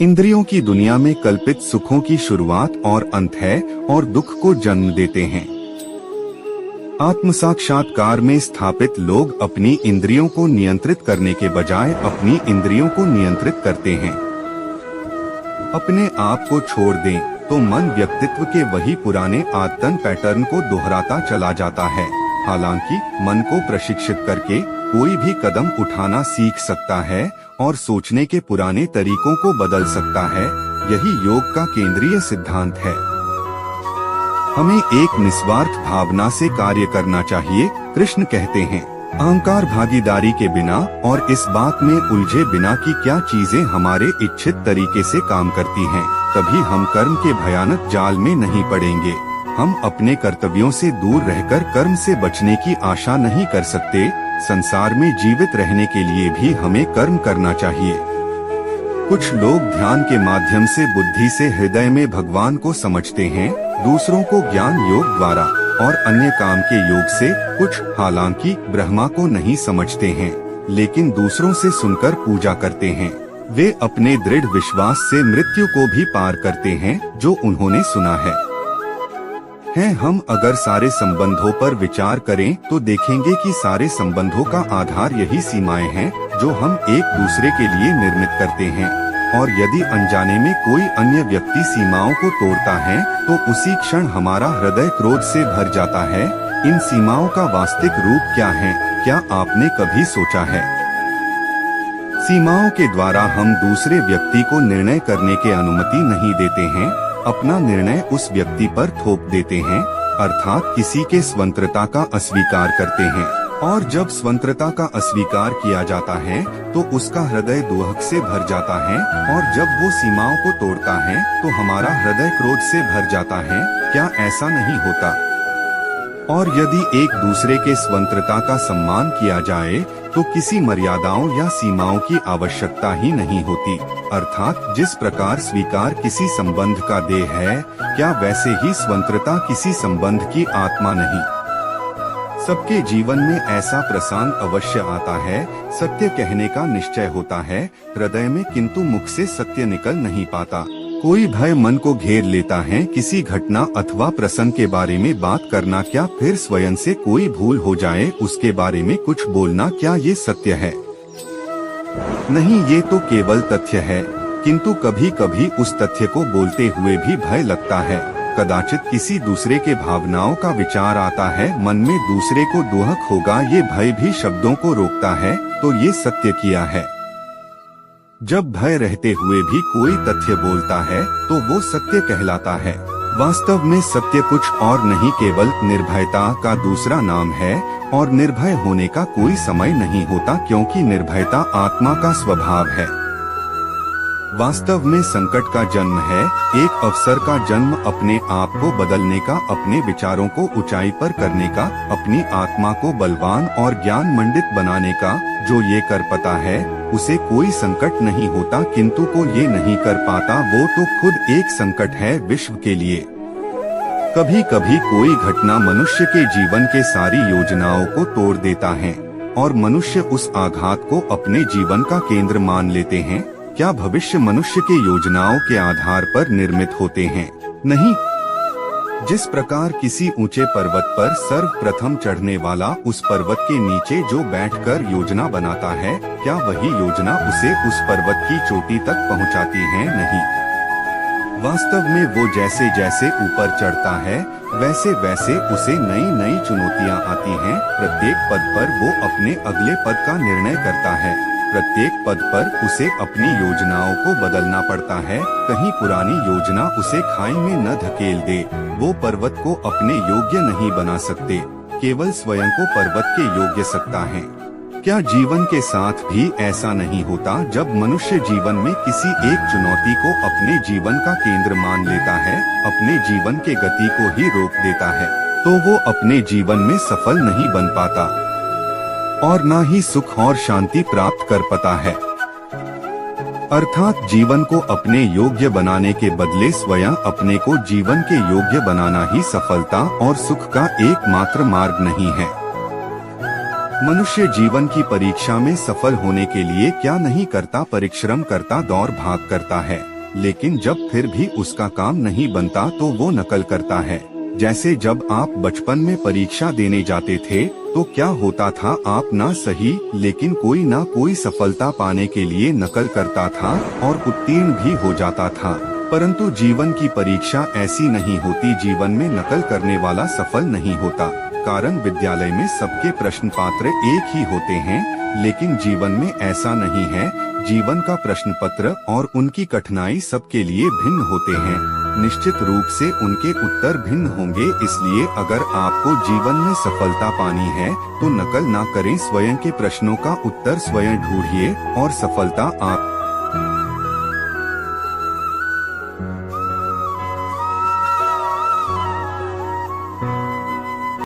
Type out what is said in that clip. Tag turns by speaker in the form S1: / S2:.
S1: इंद्रियों की दुनिया में कल्पित सुखों की शुरुआत और अंत है और दुख को जन्म देते हैं। आत्म साक्षात्कार में स्थापित लोग अपनी इंद्रियों को नियंत्रित करने के बजाय अपनी इंद्रियों को नियंत्रित करते हैं। अपने आप को छोड़ दें तो मन व्यक्तित्व के वही पुराने आदतन पैटर्न को दोहराता चला जाता है। हालांकि मन को प्रशिक्षित करके कोई भी कदम उठाना सीख सकता है और सोचने के पुराने तरीकों को बदल सकता है। यही योग का केंद्रीय सिद्धांत है। हमें एक निस्वार्थ भावना से कार्य करना चाहिए। कृष्ण कहते हैं, अहंकार भागीदारी के बिना और इस बात में उलझे बिना कि क्या चीजें हमारे इच्छित तरीके से काम करती हैं, कभी हम कर्म के भयानक जाल में नहीं पड़ेंगे। हम अपने कर्तव्यों से दूर रहकर कर्म से बचने की आशा नहीं कर सकते। संसार में जीवित रहने के लिए भी हमें कर्म करना चाहिए। कुछ लोग ध्यान के माध्यम से बुद्धि से हृदय में भगवान को समझते हैं, दूसरों को ज्ञान योग द्वारा और अन्य काम के योग से। कुछ हालांकि ब्रह्मा को नहीं समझते हैं, लेकिन दूसरों से सुनकर पूजा करते हैं। वे अपने दृढ़ विश्वास से मृत्यु को भी पार करते हैं जो उन्होंने सुना है। हम अगर सारे संबंधों पर विचार करें तो देखेंगे कि सारे संबंधों का आधार यही सीमाएं हैं जो हम एक दूसरे के लिए निर्मित करते हैं। और यदि अनजाने में कोई अन्य व्यक्ति सीमाओं को तोड़ता है तो उसी क्षण हमारा हृदय क्रोध से भर जाता है। इन सीमाओं का वास्तविक रूप क्या है, क्या आपने कभी सोचा है? सीमाओं के द्वारा हम दूसरे व्यक्ति को निर्णय करने की अनुमति नहीं देते हैं, अपना निर्णय उस व्यक्ति पर थोप देते हैं, अर्थात किसी के स्वतंत्रता का अस्वीकार करते हैं। और जब स्वतंत्रता का अस्वीकार किया जाता है तो उसका हृदय दुहक से भर जाता है, और जब वो सीमाओं को तोड़ता है तो हमारा हृदय क्रोध से भर जाता है। क्या ऐसा नहीं होता? और यदि एक दूसरे के स्वतंत्रता का सम्मान किया जाए तो किसी मर्यादाओं या सीमाओं की आवश्यकता ही नहीं होती। अर्थात जिस प्रकार स्वीकार किसी संबंध का देह है, क्या वैसे ही स्वतंत्रता किसी संबंध की आत्मा नहीं? सबके जीवन में ऐसा प्रसंग अवश्य आता है, सत्य कहने का निश्चय होता है हृदय में, किंतु मुख से सत्य निकल नहीं पाता। कोई भय मन को घेर लेता है, किसी घटना अथवा प्रसंग के बारे में बात करना, क्या फिर स्वयं से कोई भूल हो जाए उसके बारे में कुछ बोलना, क्या ये सत्य है? नहीं, ये तो केवल तथ्य है, किंतु कभी कभी उस तथ्य को बोलते हुए भी भय लगता है। कदाचित किसी दूसरे के भावनाओं का विचार आता है, मन में दूसरे को दुहक होगा, ये भय भी शब्दों को रोकता है, तो ये सत्य किया है। जब भय रहते हुए भी कोई तथ्य बोलता है तो वो सत्य कहलाता है। वास्तव में सत्य कुछ और नहीं, केवल निर्भयता का दूसरा नाम है। और निर्भय होने का कोई समय नहीं होता, क्योंकि निर्भयता आत्मा का स्वभाव है। वास्तव में संकट का जन्म है, एक अवसर का जन्म अपने आप को बदलने का, अपने विचारों को ऊंचाई पर करने का, अपनी आत्मा को बलवान और ज्ञान मंडित बनाने का। जो ये कर पाता है उसे कोई संकट नहीं होता, किंतु को ये नहीं कर पाता वो तो खुद एक संकट है विश्व के लिए। कभी कभी कोई घटना मनुष्य के जीवन के सारी योजनाओं को तोड़ देता है और मनुष्य उस आघात को अपने जीवन का केंद्र मान लेते हैं। क्या भविष्य मनुष्य के योजनाओं के आधार पर निर्मित होते हैं? नहीं। जिस प्रकार किसी ऊंचे पर्वत पर सर्वप्रथम चढ़ने वाला उस पर्वत के नीचे जो बैठकर योजना बनाता है, क्या वही योजना उसे उस पर्वत की चोटी तक पहुंचाती है? नहीं। वास्तव में वो जैसे जैसे ऊपर चढ़ता है वैसे वैसे उसे नई नई चुनौतियां आती हैं। प्रत्येक पद पर वो अपने अगले पद का निर्णय करता है। प्रत्येक पद पर उसे अपनी योजनाओं को बदलना पड़ता है। कहीं पुरानी योजना उसे खाई में न धकेल दे। वो पर्वत को अपने योग्य नहीं बना सकते, केवल स्वयं को पर्वत के योग्य सकता है। क्या जीवन के साथ भी ऐसा नहीं होता? जब मनुष्य जीवन में किसी एक चुनौती को अपने जीवन का केंद्र मान लेता है, अपने जीवन के गति को ही रोक देता है, तो वो अपने जीवन में सफल नहीं बन पाता और ना ही सुख और शांति प्राप्त कर पाता है। अर्थात जीवन को अपने योग्य बनाने के बदले स्वयं अपने को जीवन के योग्य बनाना ही सफलता और सुख का एकमात्र मार्ग नहीं है। मनुष्य जीवन की परीक्षा में सफल होने के लिए क्या नहीं करता, परिश्रम करता, दौड़ भाग करता है, लेकिन जब फिर भी उसका काम नहीं बनता तो वो नकल करता है। जैसे जब आप बचपन में परीक्षा देने जाते थे तो क्या होता था, आप ना सही लेकिन कोई ना कोई सफलता पाने के लिए नकल करता था और उत्तीर्ण भी हो जाता था। परंतु जीवन की परीक्षा ऐसी नहीं होती, जीवन में नकल करने वाला सफल नहीं होता। कारण विद्यालय में सबके प्रश्न पत्र एक ही होते हैं, लेकिन जीवन में ऐसा नहीं है। जीवन का प्रश्न पत्र और उनकी कठिनाई सबके लिए भिन्न होते हैं। निश्चित रूप से उनके उत्तर भिन्न होंगे। इसलिए अगर आपको जीवन में सफलता पानी है तो नकल ना करें, स्वयं के प्रश्नों का उत्तर स्वयं ढूंढिए और सफलता आप